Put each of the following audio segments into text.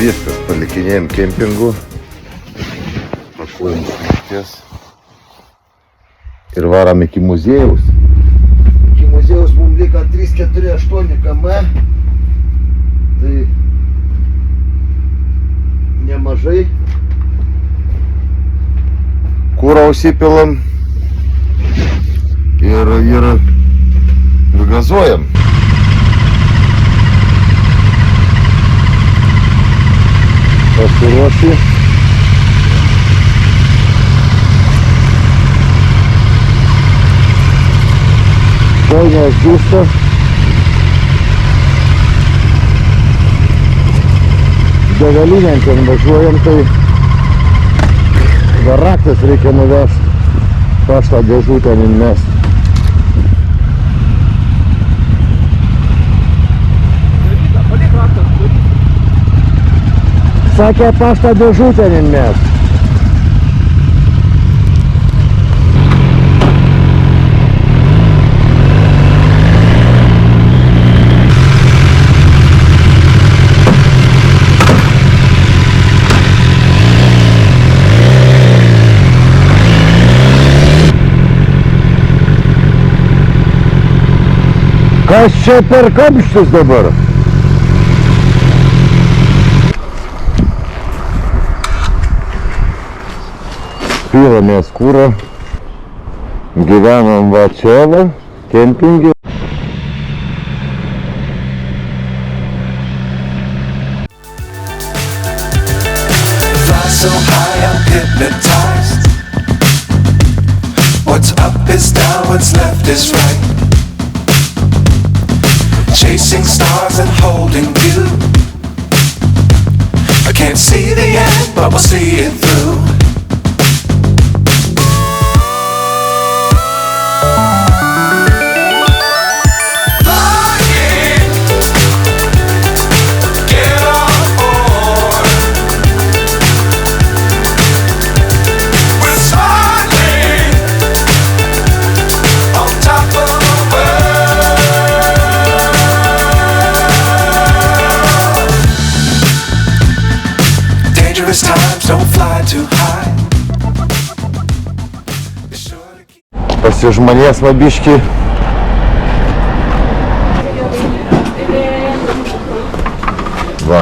Viskas, palikinėjom kempingų. Pakuojam šakės. Ir varam iki muziejaus. Iki muziejaus mums liko 348 km. Tai nemažai. Kūrą užsipilam. Ir gazuojam. Pasiruoši. Kojinės džiūsta. Degalinėn ten važiuojam, tai dar raktas reikia nuvest. Paštą dėžutę įmest. Sakė, paštą dėžutę įmest. Kas čia per kamštis dabar? Pilamės kūrą. Gyvenam va čia va, kempingi. Fly so high I'm hypnotized. What's up is down, what's left is right. Chasing stars and holding you. I can't see the end, but we'll see it through. Flying, get on board. We're smiling on top of the world. Dangerous times, don't fly too high. Be sure to keep Pasižmonės vabiški. Va,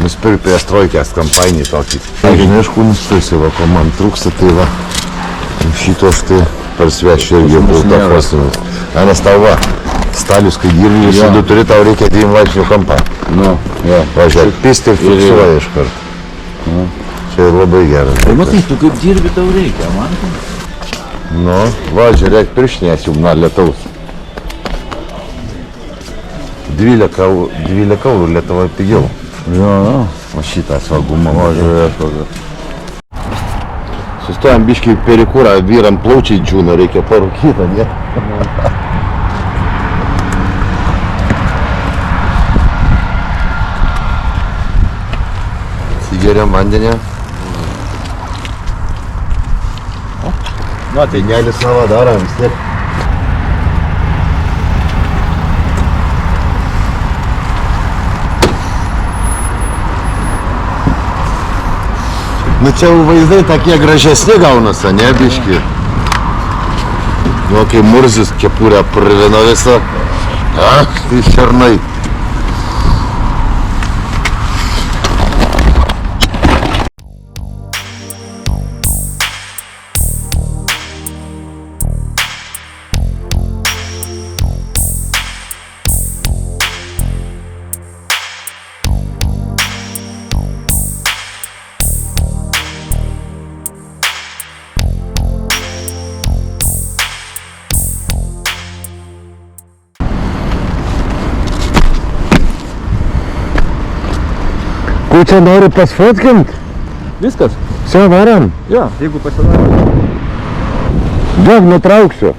nusipirk prieš trojkės kampanį tokį. Žinai, iš kur nusipirksi, va, ko man trūksta, tai va, šito štai parsvešiu irgi fotografuosiu. Anas tau va, stalius, kai dirbi, visada turi, tau reikia 2 laipsnių kampą. Nu, jo. Važiuok, pisti ir fiksuoja iš karto. Čia labai geras. Tai matai, tu kaip dirbi, tau reikia, man tai. Nu, va, žiūrėk, pirštinės jau na lietaus. 12 eurų Lietuvoje pigiau. Jo, jo. O šitą svagumą, va, žiūrėk. Žiūrėk. Sustojam biškį perikūrą, vyram plaučiai džiūna, reikia parūkytą, ne? Atsigeriam vandenį. Na, tai Nelis savo darom vis tiek. Nu čia vaizdai tokie gražesni gaunasi, ne biški? Nu, kai Murzis kepurę purvino visą. Ach, tai šernai. Ko čia nori pasfotkint? viskas. Все, varam. Jo, jeigu pasidaro. Duok, nutrauksiu.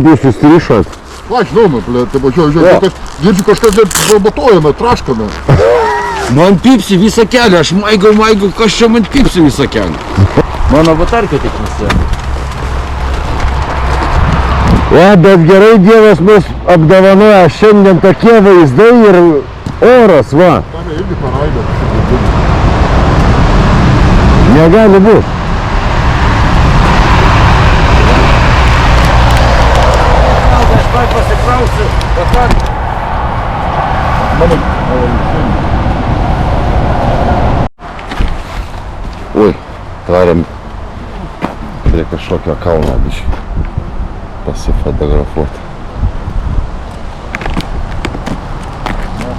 Десь стрішать. Плач дома, блядь, ти бачиш, дівчинка кажеш, роботою, трашками. Man pipsi visą kelią, aš maigau, kas čia man pipsi visą kelią. Mano batarkė tik nusėmė. Bet gerai Dievas mus apdovanoja, šiandien tokie vaizdai ir oras, va. Tame irgi paraidė. Negali būti. Aš tuoj pasikrausiu, dabar. Oi, tvarėm prie kažkokio kalno biškį pasifotografuoti.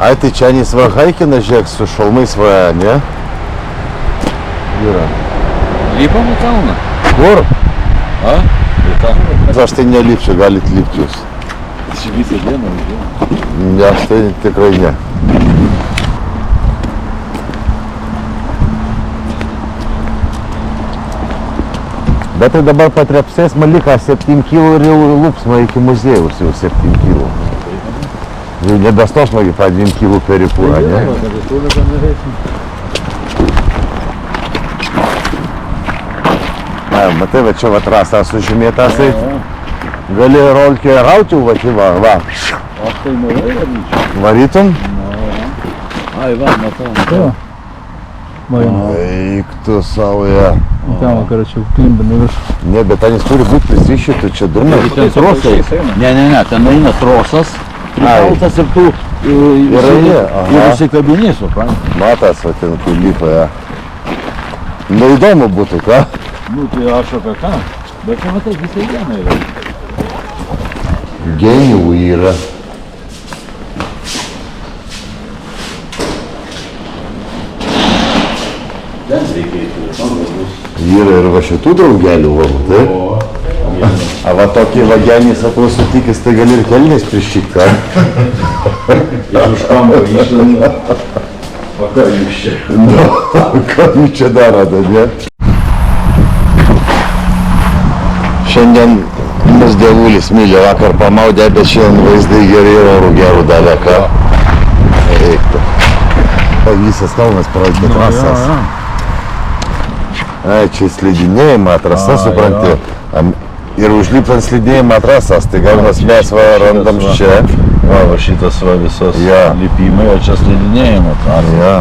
Ai, tai čia nes va haikina, žiūrėk, su šalmais va, ne? Yra. Lipam į kalną. Kur? A? Į kalną. Aš tai nelipčiau, galit lipti jūs. Čia visą dieną važiuoju. Ne, aš tai tikrai ne. Bet tai dabar patrepsės malika 7 kg ir jau lupsma iki muziejaus jau 7 kg. Jau nebestos magi pa 2 kg peripūrą, ne? Na, matai, va čia va trasą sužymėtas, tai gali rolkė rauti, va, va. Aš tai norėjau varyčiau. Varytum? Ai, va, matau. Eik tu savo, ja. Там, короче, климбин и Ne, bet ten jis turi būti prisrišytų, čia durnas. Ten trosai. Ne, ten eina trosas. Prikaltas ir tu eini, aha. ir užsikabini, supranti. Matas, va ten kur lipa, ja. Neįdomu būtų, ką? Nu, tai aš apie ką? Bet čia matai, visą dieną yra. Genijų yra. Yra ir va šitų draugelių, va, tai? A va tokį vagenį, sakau, sutikęs, tai gali ir kelnės prišykti, ką? Iš už kampo išlenda. O ką jūs čia? Nu, ką jūs čia darote, ne? Šiandien mus dievulis myli, vakar pamaudė, bet šiandien vaizdai geri ir orų gerų davė, ką? Eik tu. O visas kalnas praeitė trasas. Ai, čia slidinėjimą trasa, supranti. Ir užlipant slidinėjimą trasas, tai gaunas mes va randam čia. Va, šitas va visas Jo. lipimai, o čia slidinėjimo. Ja.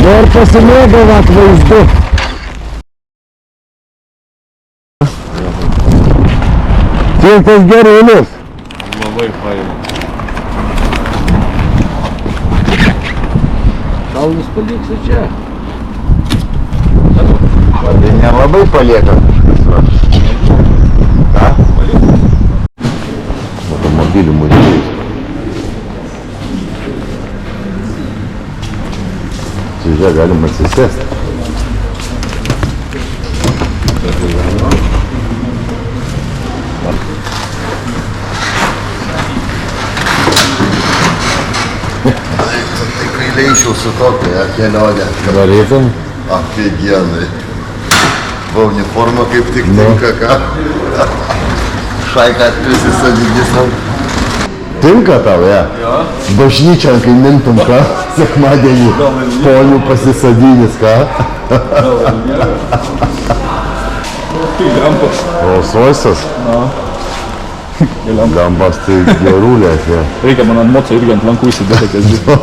Ir pasimėgavat vaizdu. Tiltas gerulis. Labai faina. Kalnus paliksiu čia. Tai nelabai palieka kažkas. Ką? Automobilių muziejus. Čia galima atsisėsti. Tikrai leisčiau su tokia kelionė. Darytum? Aфигенai. Va uniforma kaip tik tinka, ką? Šaiką prisisadinti savo. Tinka tau, ja? Jo. Bažnyčią, kai mintum, ką? Sekmadienį ponių pasisadinys, ką? Gambas. O soisas? Gambas tai gerulės, ja. Reikia man ant moco irgi ant lankų įsidėti kasdien.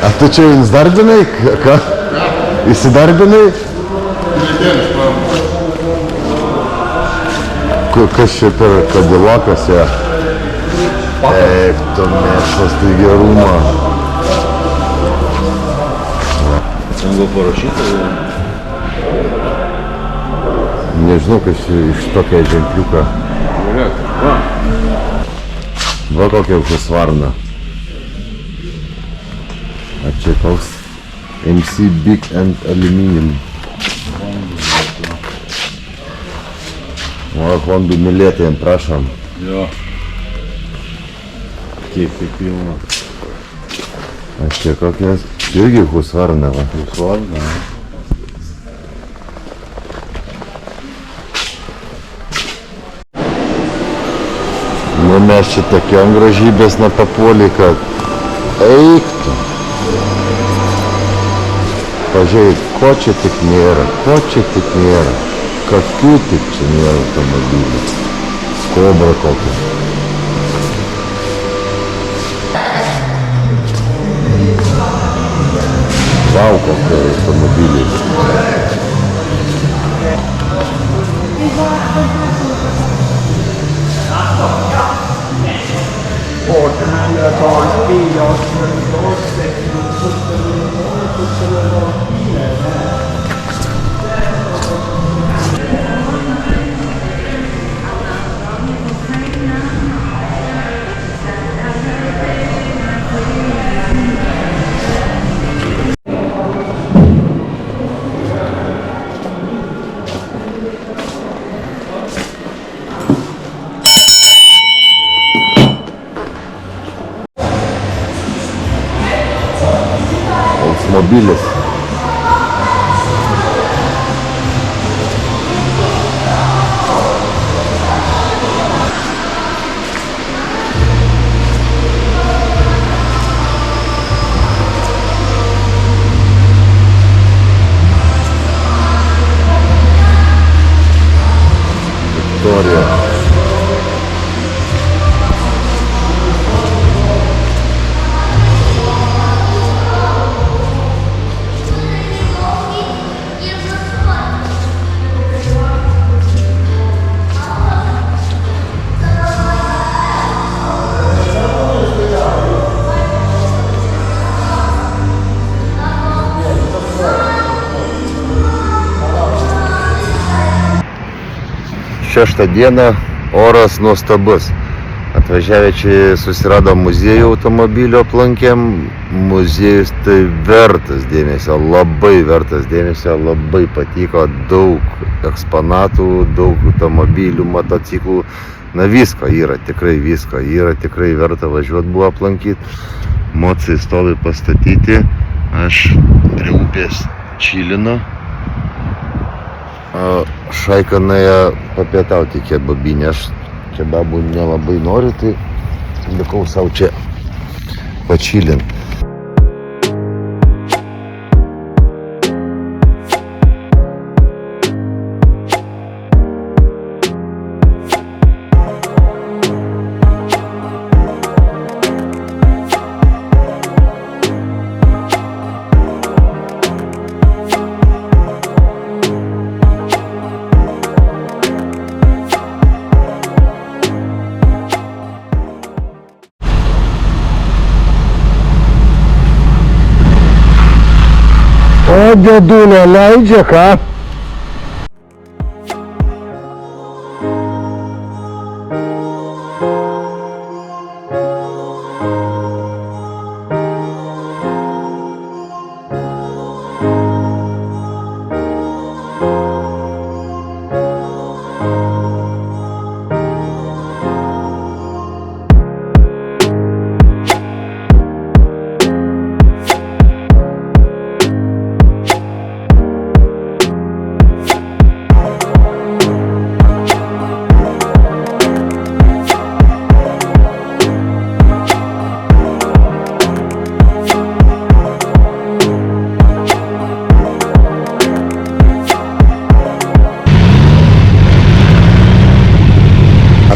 A tu čia įsidarbinai, ką? Įsidarbinai? Kas čia per Kadilakas, ja? Eik, tu mėšas, tai gerumą. Ten gal parašyta. Nežinau, kas čia iš tokia ženkliuką. Žiūrėk, va. Va kokia husvarna. A čia koks MC Big and Aluminium. O Hondų mylėtojams prašom. Jo. Kiek pilna. A čia kokias irgi husvarna, va. Husvarna. Nu mes čia tokiom gražybės nepapuolį, kad eik tu. Pažiūrėk, ko čia tik nėra, kokių tik čia nėra automobilių. Kobra kokia. Vau, kokie automobiliai. Oldsmobilis. Victoria. Šeštą dieną oras nuostabus. Atvažiavę čia susiradom muziejų automobilio aplankėm. Muziejus tai vertas dėmesio, labai vertas dėmesio, labai patiko, daug eksponatų, daug automobilių, motociklų. Na visko yra, tikrai visko yra, tikrai verta važiuoti buvo aplankyti. Mocai stovi pastatyti, aš prie upės čilinu. Šaika nuėjo papietauti kebabinę, aš kebabų nelabai noriu, tai likau savo čia pačilint. dėdulė leidžia, ką?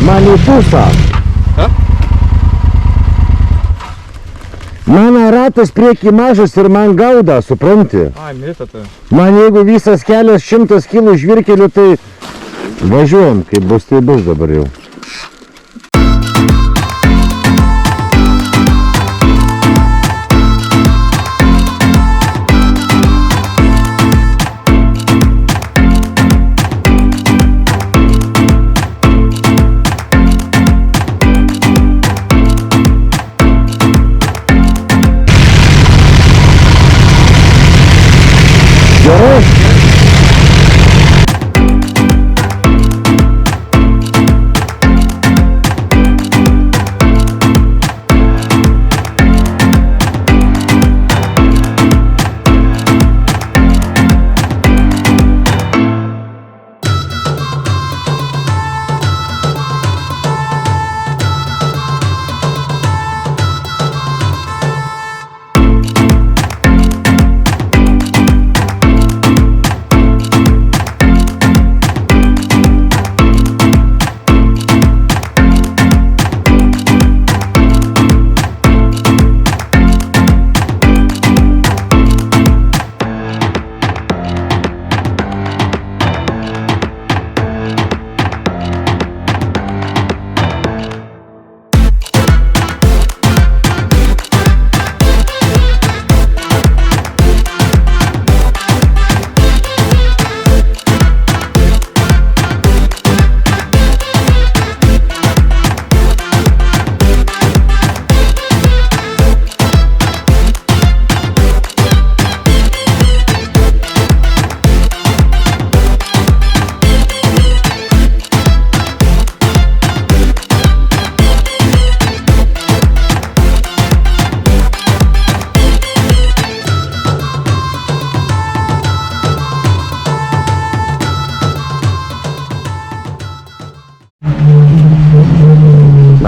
Man į pusą. Mano ratas prieki mažas ir man gauda, supranti? Ai, mėtate. Man jeigu visas kelias 100 kilų žvirkelių, tai važiuojam, kaip bus, tai bus dabar jau. Gerai.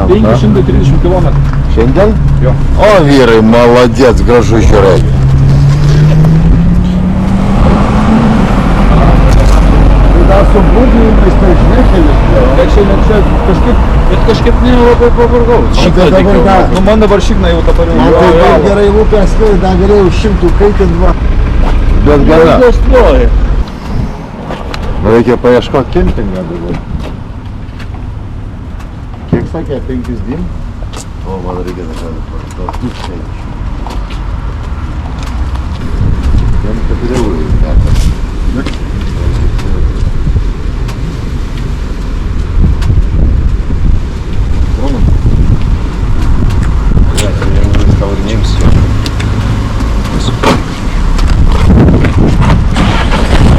Penki 130 km. Šiandien? Jo. O vyrai, молодец, gražu žiūrėti. Dar su būdininkais tai žnekelis. Bet šiandien čia kažkaip nelabai pavargau. Šikna dabar ką? Nu man dabar šikna jau dabar Man tai dar gerai lūpės, dar galėjau 100 kaitin va. Bet gana. Reikia paieškoti kempingą dabar. Kiek sakė, 5 diem? O, man reikia dabar 1000. Jam 4 eurai metas.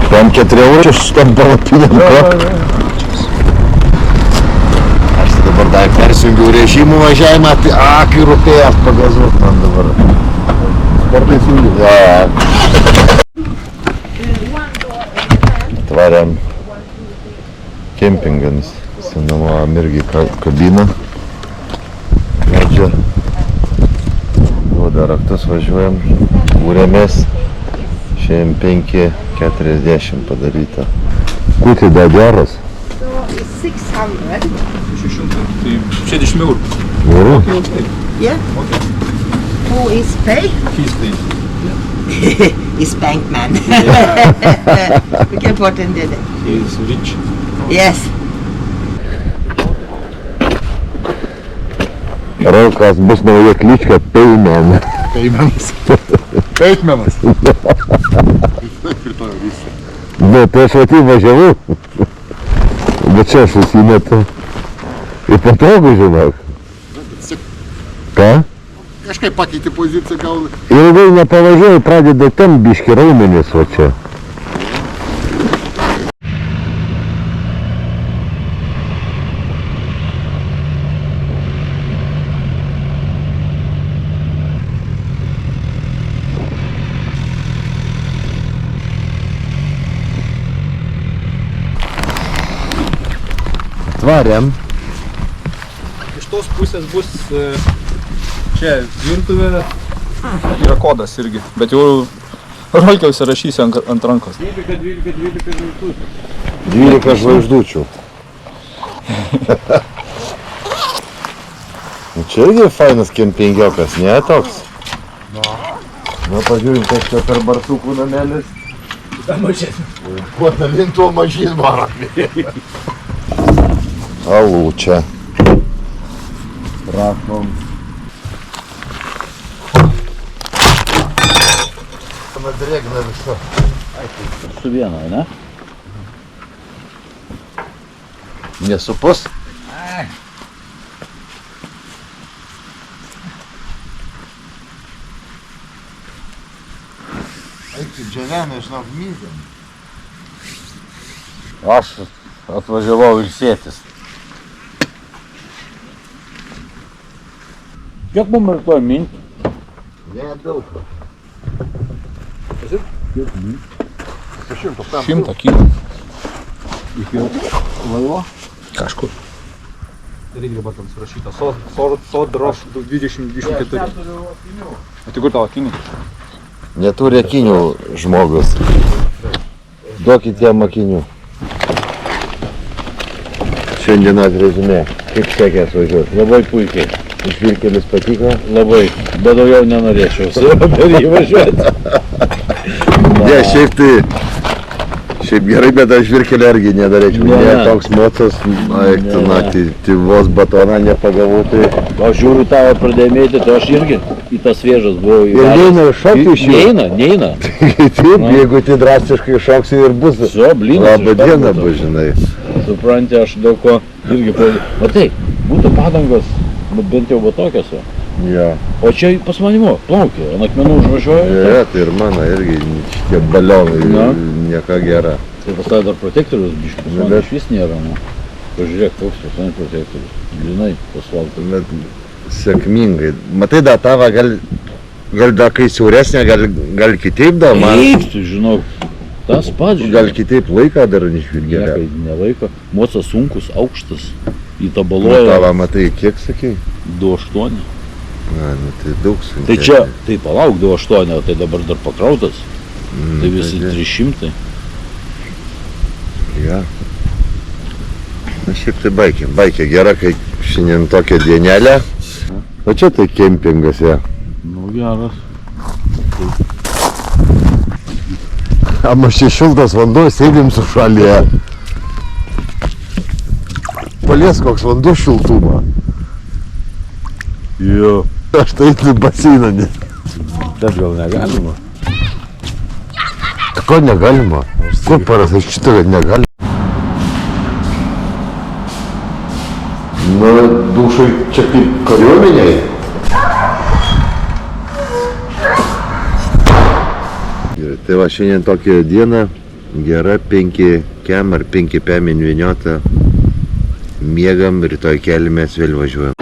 Tam 4 eurų šitam palapiniam, ko? Aš tai dabar dar persijungiau režimų važiavimą, tai kai rūpėjęs pagazuot man dabar. Sportai siūliu. Tvariam kempingans, senuojam irgi kabiną. Medžio. Duoda raktus, važiuojam, kūrėmės. Šiandien 5:40 padaryta. Kūti da geras? So it's 600. 600, tai 60 eurų. Gerai. Okay. Yeah. Who is pay? He's the, Is bankman. We can put in there. he's rich. Yes. Raukas bus nauja klička Payman. Peimenas. Peitmenas. rytoj visi. Bet tai aš atėjau važiavau. Bet čia aš įsimetu. Ir patogu, žinok. Ką? Kažkaip pakeiti poziciją gal. Ilgai nepavažiuoju, pradeda ten biški raumenis, o čia. Tvariam. Iš tos pusės bus čia virtuvė. Yra kodas irgi, bet jau rolkę užsirašysiu ant rankos. 12 žvaigždučių. Čia irgi fainas kempingiokas, ne toks? Na, pažiūrim, kas čia per barsukų namelis. Kuo dalin, tuo mažyn varomi. Alų čia. Prašom. Drėgna visa. Su viena, ne? Nesupus? Eik, džiavenai, žinok, myzėm. Aš atvažiavau ilsėtis. Kiek mums rytoj minti? Nedaug. 100 kilų. Iki laivo? Kažkur. Reikia dabar tam surašyta. Sodroš 2024. O tai kur tavo akiniai? Neturi akinių žmogus. Duokit jam akinių. Šiandien atrezumė. Kaip sekės važiuoti? Labai puikiai. Žvyrkelis patiko? Labai. Bet daugiau nenorėčiau su per jį važiuoti. Ne, šiaip tai... Šiaip gerai, bet aš žvyrkelį irgi nedarėčiau. Ne. Ne, toks mocas, eik tu naktį, tai vos batoną nepagavau, tai... Aš žiūriu tavo pradėjimėti, tai aš irgi į tas vėžas buvau Ir neina iššokti iš jų. Neina. Taip, jeigu tai drastiškai šoksi ir bus. Su, blynas. Labą dieną, bus, žinai. Supranti, aš daug ko irgi pradėjau. Matai, būtų padangos, bent jau buvo tokios. Jo. O čia pas manimo, plaukė, ant akmenų užvažiuoju. Ja, tai ir mano irgi šitie balionai, Na. nieka gera. Tai pas tai dar protektorius biškis, Nu, man bet- iš vis nėra. Nu. Pažiūrėk, koks pas mane protektorius. Grinai, asfaltas. Bet sėkmingai. Matai, da tava gal da kai siauresnė, gal kitaip da, man Eik, tu žinok, tas pats, gal kitaip laiką dar nešvilgėlė. Niekai nelaiko. Mocas sunkus, aukštas, Nu, įtabaloja tava, matai, kiek sakei? 2,8. Na, nu tai daug sunkiai. Tai čia, tai palauk 2,8, o tai dabar dar pakrautas. Tai visi 300. Ja. Na šiaip tai baikė gera, kai šiandien tokia dienelė. O čia tai kempingas, ja. Nu geras. Ama čia šiltas vanduo, sėdim su šalyje. Palies koks vanduo šiltumą. Jo. Aš tai į baseiną, ne. Bet gal negalima. Ko negalima? Kur parašyta, šitą, kad negalima? Nu, dušai čia kaip kariuomeniai. Gerai, tai va šiandien tokia diena, gera, 5 kem ar 5 pėmin vyniota. Miegam, rytoj keliamės, vėl važiuojam.